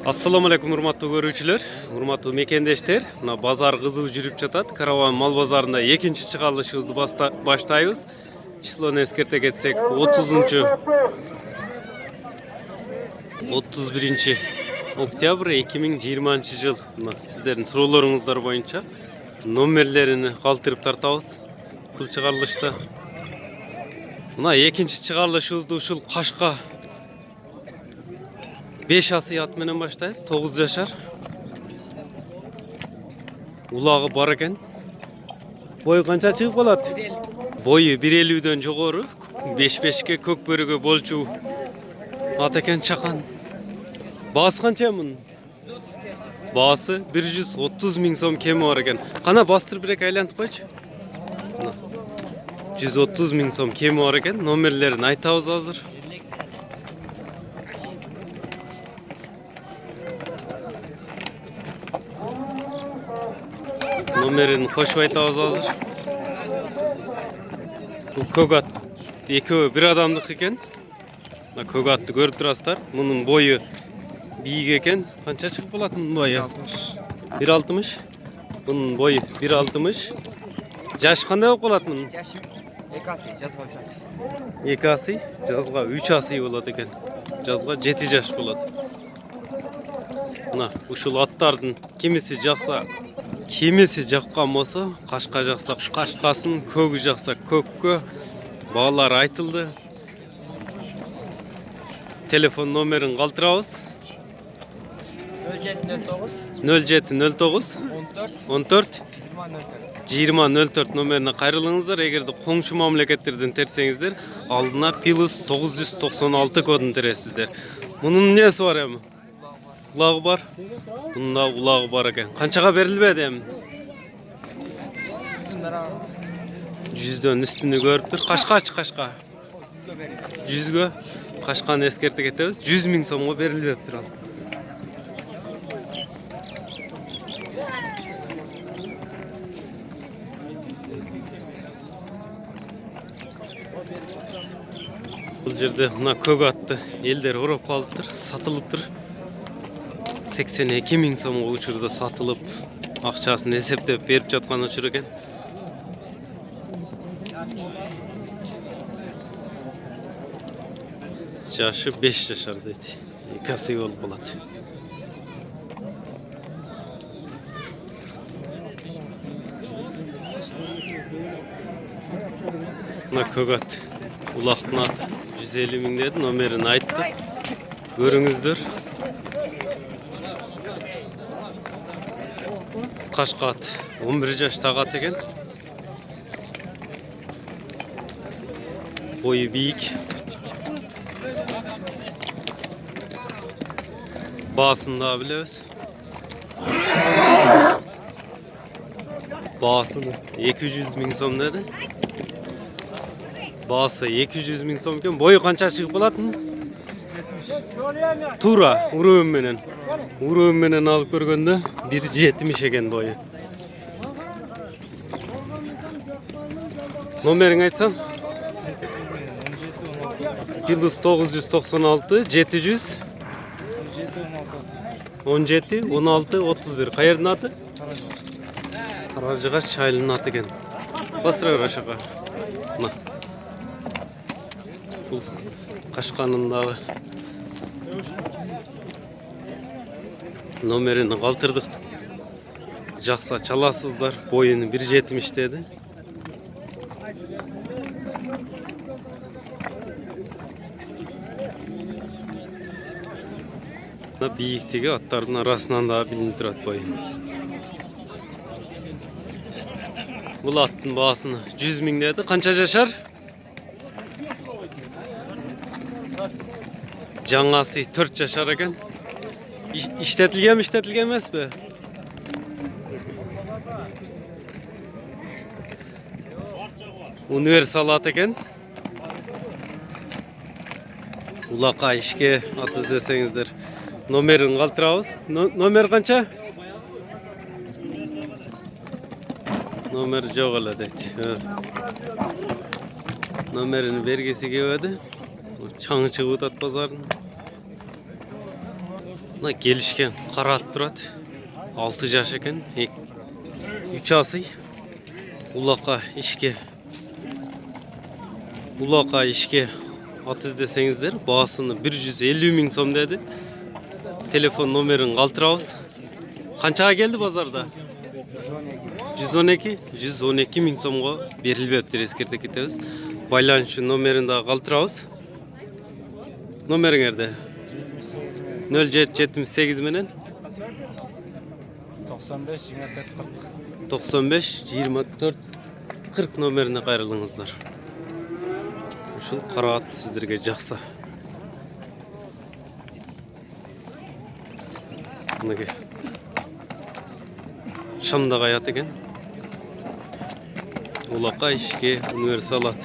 Assalamu alaikum урматтуу көрүүчүлөр, урматтуу мекендештер. Мына базар кызуу жүрүп жатат. Караван мал базарында экинчи чыгарылышыбызды баштайбыз. Числону эскерте кетсек, 31 октябрь 2020 жыл. Мына сиздердин суроолоруңуздар боюнча номерлерини калтырып тартабыз бул чыгарылышта. Мына экинчи чыгарылышыбызды ушул Кашка 5 asıy at менен баштайбыз. 9 жашар. Улагы бар экен. Бою канча чыгып калат? Бою 1.50дөн жогору, 5-5ке көк бөрүгө болчу ат экен чакан. Баасы канча мунун? Баасы 130 миң сом кеми бар экен. Кана бастырып бирек айлантып койчу. 130 миң сом кеми бар экен. Номерлерин айтабыз азыр. Номерин кошуп айтабыз азыр. Бул көк ат экөө бир адамдык экен. Мына көк атты көрүп турасыздар. Мунун бою бийик экен. Канча чыгып калат мунун бою? 1.60. Мунун бою 1.60. Жаш кандай болуп калат мунун? Жашы 2 asıy, жазга 3 asıy. 2 asıy, жазга 3 asıy болот экен. Жазга 7 жаш болот. Мына ушул аттардын кимиси жакса, кимиси жаккан болсо, Кашка жакса Кашкасын, көгү жакса көккө баалар айтылды. Телефон номерин калтырабыз. 0709 14 2004 номерине кайрылыңыздар. Эгерде коңшу мамлекеттерден терсеңиздер, алдына плюс 996 кодун тересиздер. Мунун эмнеси бар эми? Улагы бар. Мында улагы бар экен. Канчага берилбеди эми? 100дөн үстүнү көрүптүр. Кашкачы Кашка. 100гө. Кашканы эскерте кетебиз. 100 миң сомго берилбептир ал. Бул жерде мына көк атты элдер ороп калыптыр, сатылыптыр. 82 миң сомго учурда сатылып, акчасын эсептеп берип жаткан учур экен. Жашы 5 жашар дейт. 2 asıy болуп калат. Мына көк ат. Улактын аты 150 миң деди, номерин айтты. Көрүңүздөр. Кашка ат 11 жаштагы ат экен. Бою бийик. Баасын да билебиз. Баасын 200 миң сом деди. Баасы 200 миң сом екен. Бою канча чыгып калат? 170. Тура уруум менен. Уруум менен алып көргөндө 170 экен бою. Номериң айтсам? Плюс 996 700 17 16 31. Каердин аты? Каражыгаш чайлынын аты экен. Бастыра бер ашака. Мына. Бул Кашканын дагы номерини калтырдык. Жакса чаласыздар. Боюну 170 деди. Бийиктиги аттардын арасынан да билинип турат бою. Бул аттын баасына 100 миң деди. Канча жашар? Жаңасы 4 жашар экен. İşletilgen emesmi? Universal at eken. Ulaka işke atız desеңizdер. Номерин калтырабыз. Номер канча? Номер жок эле дейт. Номерин бергиси келбеди. Çаңы чыгып атат базардын. Мына келишкен карап турат. 6 жаш экен. 3 асый. Улакка ишке ат издесеңиздер, баасыны 150 000 сом деди. Telefon номерин калтырабыз. Канчага келди базарда? 112 000 сомго берилбептир, эскерте кетебиз. Байланыш номерин да калтырабыз. Номериңерде 0778 менен 95 24 40 номерине кайрылыңыздар. Ушул караат сиздерге жакса. Мынакей шамда каят экен. Улакка ишке универсал ат.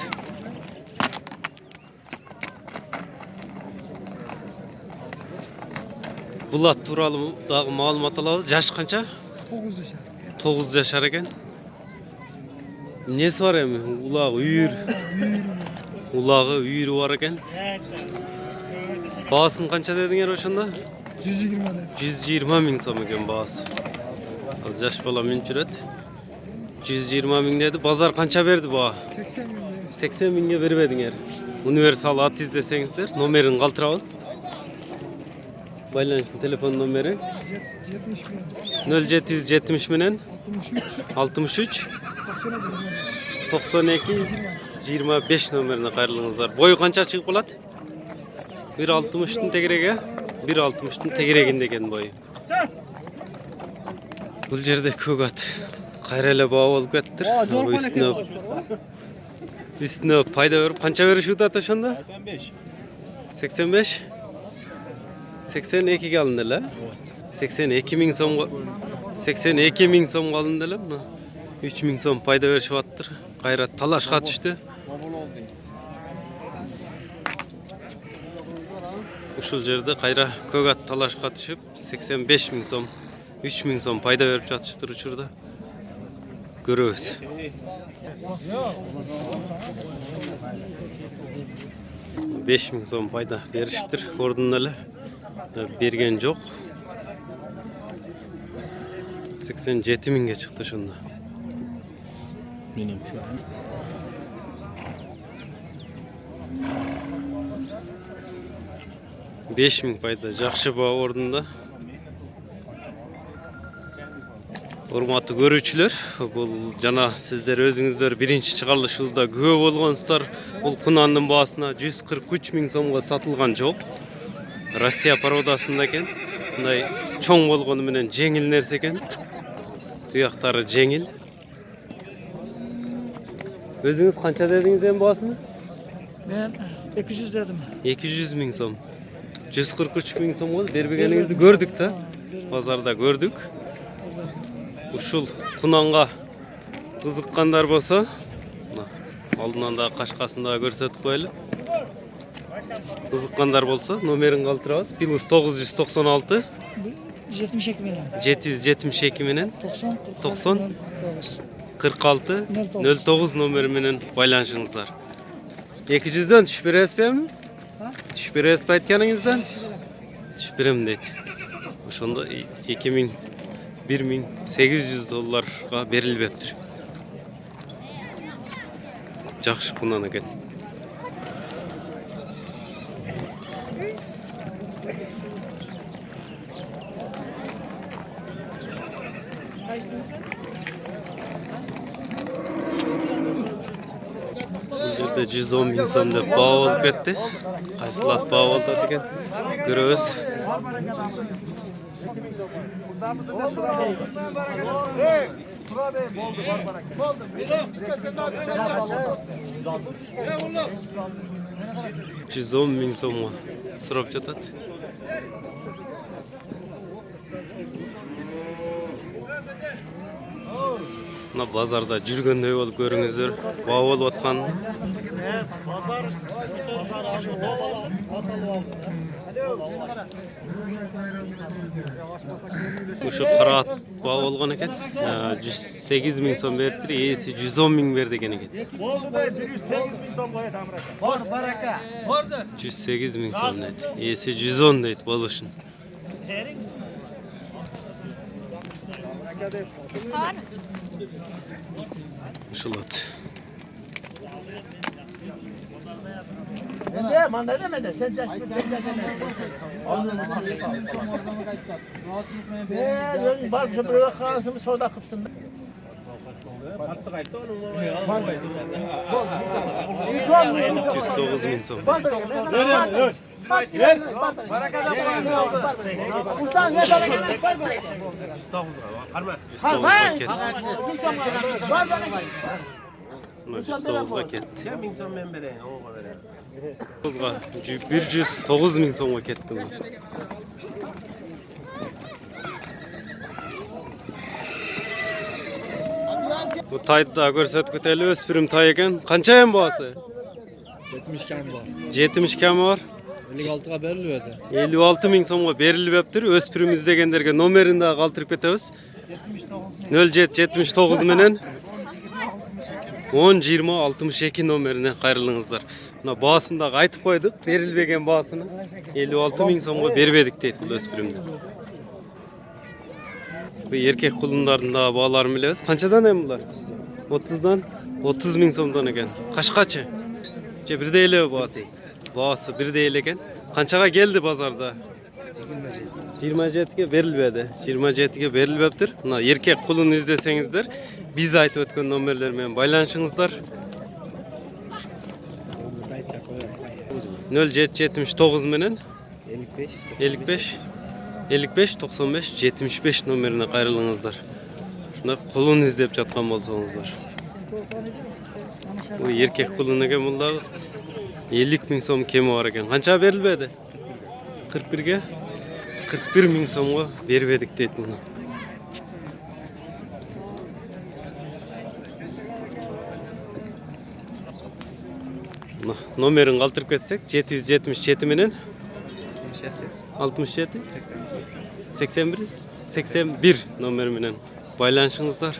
Бул ат тууралуу дагы маалымат алабыз. Жаш канча? 9 жашар. 9 жашар экен. Несі бар эми? Улагы, үйүрү бар экен. Баасын канча дедиңер ошондо? 120 000 сом экен баасы. Az жаш бала менен жүрөт. 120 000 деди. Базар канча берди баа? 80 000. 80 000ге бербедиңер. Универсал ат издесеңиздер, номерин калтырабыз. Байланыштын телефон номери 0770 менен 63 92 25 номерине кайрылыңыздар. Бою канча чыгып калат? 1.60'тын тегереге, 1.60'тын тегерегинде экен бою. Бул жерде көк ат кайра эле баа болуп кеттир. Үстүнө пайда берип канча беришип атат ошондо? 85 82 ге алынды эле. 82 000 сомго 82 000 сомго алынды эле. 3 000 сом пайда беришип аттыр. Кайра талашка түштү. Ушул жерде кайра көк ат талашка түшүп 85 000 сом, 3 000 сом пайда берип жатышыптыр учурда. Көрөбүз. Beş 000 сом пайда беришиптир. Ордун эле берген жок. 87 000ге чыкты ошондо. Менимче. 5 000 пайда жакшы баа ордунда. Урматтуу көрүүчүлөр, бул жана сиздер өзүңүздөр биринчи чыгарылышыбызда күбө болгонсуздар. Бул кунандын баасына 143 000 сомго сатылган жок. Россия породасында экен. Мындай чоң болгону менен жеңил нерсе экен. Туяктары жеңил. Өзүңүз канча дедиңиз эми баасын? Ben 200 dedim. 200 000 сом. 143 000 сомго бербегениңизди көрдүк да. Базарда көрдүк. Ушул кунанга кызыккандар болсо, алдынан да кашкасын да көрсөтүп коелу. Кызыккандар болсо, номерин калтырабыз. Плюс 996 72 milyon. 772 менен 90 46 09 номери менен байланышыңыздар. 200дөн түшүп бересизби? Түшүп бересизби айтканыңыздан? Түшүп берем дейт. Ошондо 2000 $1800 берилбептир. Жакшы кунан экен. Бул жерде 110 000 сом деп баа болуп кетти. Кайсыл ат баа болду экен көрөбүз. $110 000 сомго сурап жатат. Mına bazarda жүрgөндөй болуp көрүңүздөр. Баа болуп аткан. Uşu qara baa болгон экен. 108 миң сом бериптир. Ээси 110 миң бер деген экен. Oldu da 108 bin son koyat Amraka. Bor baraka. Bordu. 108 миң сом дейт. Ээси 110 дейт болушун. Ушулат. Ne manda demedi. Sen de Bar şu böyle kalsın soda kıpsın. Battı kayıttı onun. 109 миң сом. Barakada Ustan ne kadar? 109 ketdi. Sen bin son ben vereyim. Ona vereyim. 109 миң сомго кетти. Bu taydı da görsetip keteli öspürüm tay eken. Kança en boğası? 70 kam var. 70 kam var. 56'ga berildi. 56 миң сомго берилип аптыр. Öspürüm izlegендерге номерин да калтырып кетебиz. 0779 менен 10 20 62 номерине кайрылыңыздар. Мына баасын дагы айтып койдук, берилбеген баасыны 56 миң сомго бербедик дейт бул өспүрүмдө. Bu erkek kulunların da bağlarını biliriz. Kançadan hem bunlar? 30'dan 30 миң сомдан eken. Kaçkaçı? Bir de ele bağısı. Bağısı bir de ele eken. Kançaga geldi pazarda? 27'ge berilmedi. 27'ge berilmeptir. Buna erkek kulunu izlesengizler, biz aytıp ötken nomerlerмен baylanışыңızlar. 0779 menen 55 95 75 nomerine kayrılыңızlar. Şuna kulunu izlep жатқан bolsoңuzlar. Bu erkek kulunu eken bunda 50 миң сом kemi var eken. Kança berilmedi? 41'ge 41 миң сомго бербедик дейт муну. Номерин калтырып кетсек 777 менен 67 81 номер менен байланышыңыздар.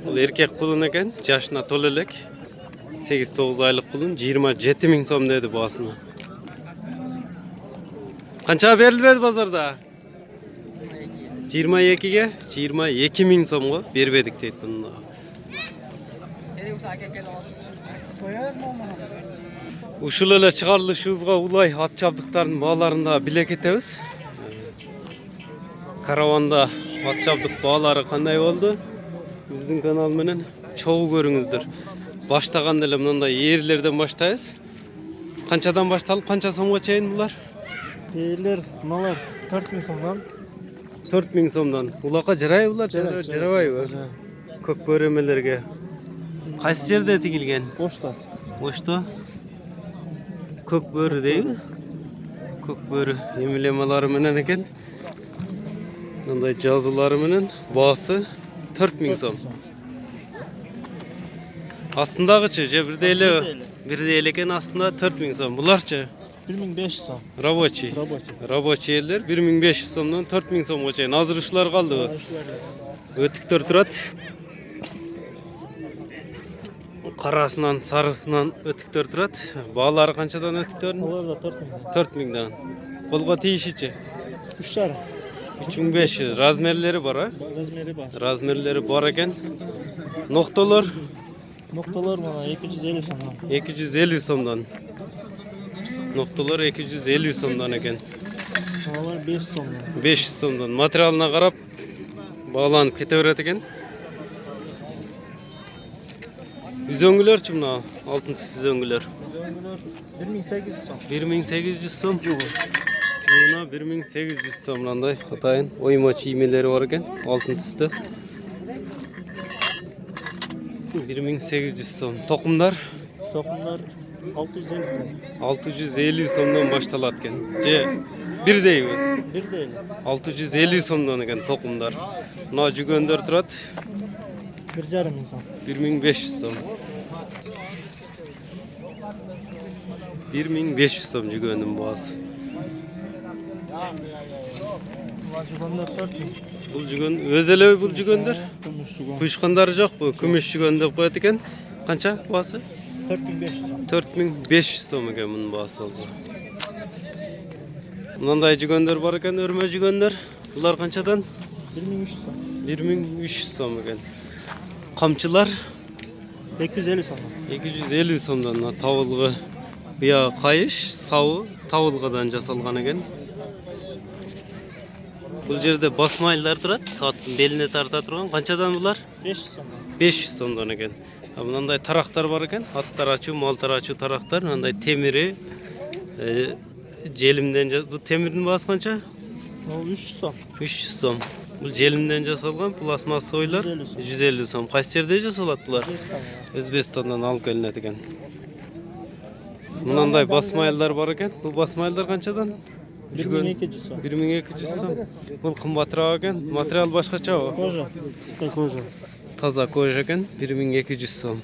Бул эркек кулун экен, жашына толо элек. 8-9 айлык кулун 27 миң сом деди баасына. Канча берилбеди базарда? 22'ge 22 миң сомго бербедик дейт муну. Ушул эле чыгарылышыбызга улай ат жабдыктардын бааларын да биле кетебиз. Караванда ат жабдык баалары кандай болду? Биздин канал менен чогуу көрүңүздөр. Баштаганда эле мындай ээрлерден баштайбыз. Канчадан башталып, канча сомго чейин булар? Değiller, malar 4 bin somdan. 4 миң сомдон. Улакка жарай булар, жарабайбы? Көк бөрөмөлөргө. Кайсы жерде тигилген? Boşta. Boşta. Көк бөрі дейби? Көк бөрі эмблемалары менен экен. Мындай жазуулары менен баасы 4 миң сом. Астындагычы же бирдей эле экен, астында 4 миң сом. Буларчы 1500 som. рабочий. Рабочий элдер 1500 сомдон 4 миң сомго чейин. Азыр ушулар калдыбы? Өтүктөр турат. Карасынан, сарысынан өтүктөр турат. Баалары канчадан өтүктөрдүн? Onlar da 4 bin. 4 миңдан. Колго тийишичи? 3'ler. 3500. Размерлери бар, а? Razmeri var. Размерлери бар eкен. Noktolor Noktalar bana 250 somdan. 250 сомдон. Noktolor 250 сомдон eкен. Malar 500 somdan. 500 сомдон. Материалына карап бааланып кете берет экен. Üzöngülörчү мына алтын түс üzöngülөр. 1800 som. 1800 сом. Мына 1800 сом мындай атайын ойма чиймелери бар экен, алтын түстө. 1800 сом. Токумдар Tokumlar 650. 650 so'mdan baştalat ekan. Je bir deymi? Bir değil. 650 so'mdan ekan toqumlar. Mına jügönдөр turat 1,5 ming so'm. 1500 so'm. 1500 so'm jügöndün boğası. Vajigonlar 4 ming. Bul jügön özele bul jügönдөр. Kumuş jugon. Kuyuşkandары жоқ bu. Күмүш jügön dep koyat ekan. Kança boğası? 4500 so'm. 4500 so'm ekan bunun boğası olsa. Mындай jügönдөр бар ekan, örme jügönдөр. Bular kançadan? 1300 so'm. 1300 so'm ekan. Kamçılar 250 so'm. 250 so'mdan tavılgı. Ya kayış, savu tavılgıdan jasalgan ekan. Бұл жерде басмайлар тұрады, сауаттың беліне тарта тұрған. Қаншадан бұлар? 500 so'm. 500 сомдан екен. Мынандай тарақтар бар екен. Аттар ачу, малтар ачу тарақтар. Мынандай темірі, желімден бұл темірдің басы қанша? O 300 so'm. 300 сом. Бұл желімден жасалған пластмасса ойлар 150 сом. Қайсы жерде жасалады бұлар? Өзбекстаннан алып келінеді екен. Мынандай басмайлар бар екен. Бұл басмайлар қаншадан? 1200 so'm. 1200 сом. Бұл қымбатырақ екен. Материал башқаша ғой. Кожа. Чисто кожа. Таза кожа екен. 1200 сом.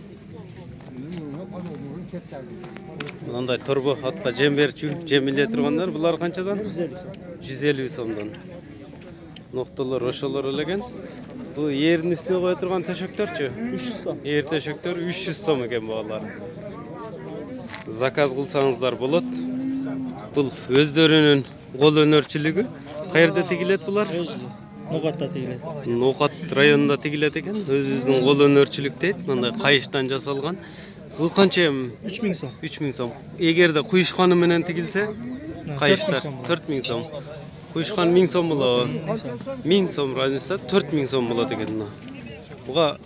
Мынандай торба атқа жем беріп жеміле тұрғандар. Бұлар қаншадан? 150 so'm. 150 сомдан. Ноқталар, ошалар өлеген. Бұл ердің үстіне қоя тұрған төшектер 300 so'm. Ер төшектер 300 сом екен бағалары. Заказ қылсаңыздар болады. Бұл өздерінің қол өнерчілігі. Қайерде тігіледі бұлар? Ноғатта тегіледі. Ноқат районында тігіледі екен. Өзіміздің қол өнерчілік дейді. Мындай қайыштан жасалған. Бұл қанша? 3000 so'm. 3000 сом. Егер де құйышқаны менен тігілсе, қайышта 4000 сом. Құйышқан 1000 сом болады. 1000 сом разница 4000 сом болады екен. Бұға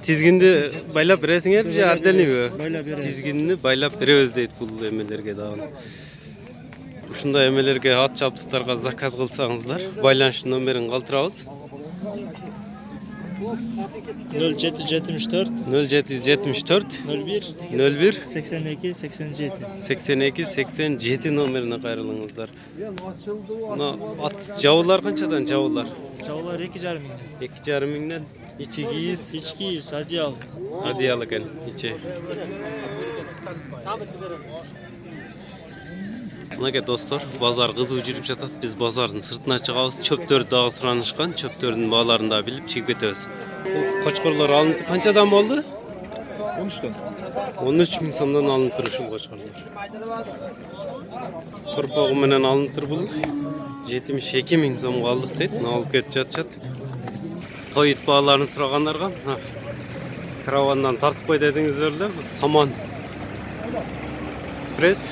тизгинди байлап бересиңер же отдельный? Байлап беребиз. Тизгинди байлап беребиз дейт бул эмелерге дагы. Ушундай эмелерге ат жабдыктарга заказ кылсаңыздар, байланыш номерин калтырабыз. 0774 0774 01 01 82 87. 82 87 номерине кайрылыңыздар. Мына ат жабуулар канчадан жабуулар? Жабуулар 2,5 ming. 2,5 миңден içi giyiz. İç giyiz, одеял. Одеял екен içi. Мынакей достор, базар кызуу жүрүп жатат. Биз базардын сыртына чыгабыз. Чөптөрдү дагы суранышкан. Чөптөрдүн бааларын да билип чыгып кетебиз. Кочкорлор алынды. Канчадан болду? 13'ten. 13 миң сомдон алынып тур ушул кочкорлор. Корпогу менен алынып тур бул. 72 миң сомго алдык дейт. Мына алып кетип жатышат. Той ит бааларын сурагандарга каравандан тартып кой дедиңиздер эле. Саман пресс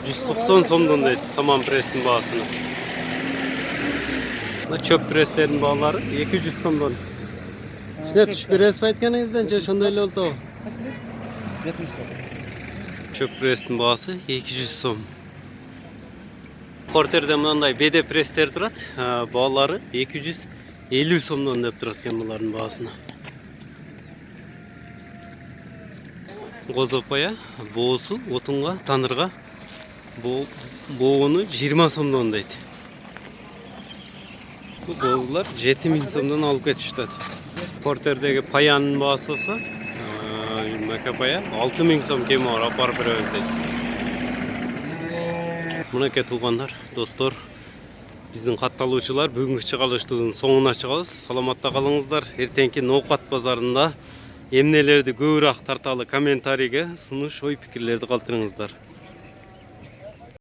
190 сомдон дейт. Саман пресстин баасыны. Мына чөп пресстердин баалары 200 сомдон. İçine tuş press aytkanыңыздан же ошондой эле болду? 70 lira. Çöp pressin baası 200 сом. Porter'de mınday BD presler turat. Bağları 250 сомдон деп тураткен булардын баасына. Козопая боосу отунга, танырга боону 20 сомдон дейт. Bu boğazlar 7000 сомдон алып кетишти. Porter'deki payanın baası olsa Maka paya 6000 сом кем бар апарып беребиз дейт. Мынакей туугандар, достор, биздин катталуучулар бүгүнкү чыгарылыштын соңуна чыгабыз. Саламатта калыңыздар. Эртеңки ноокат базарында эмнелерди көбүрөөк тарталы комментарийге сунуш ой пикирлерди калтырыңыздар.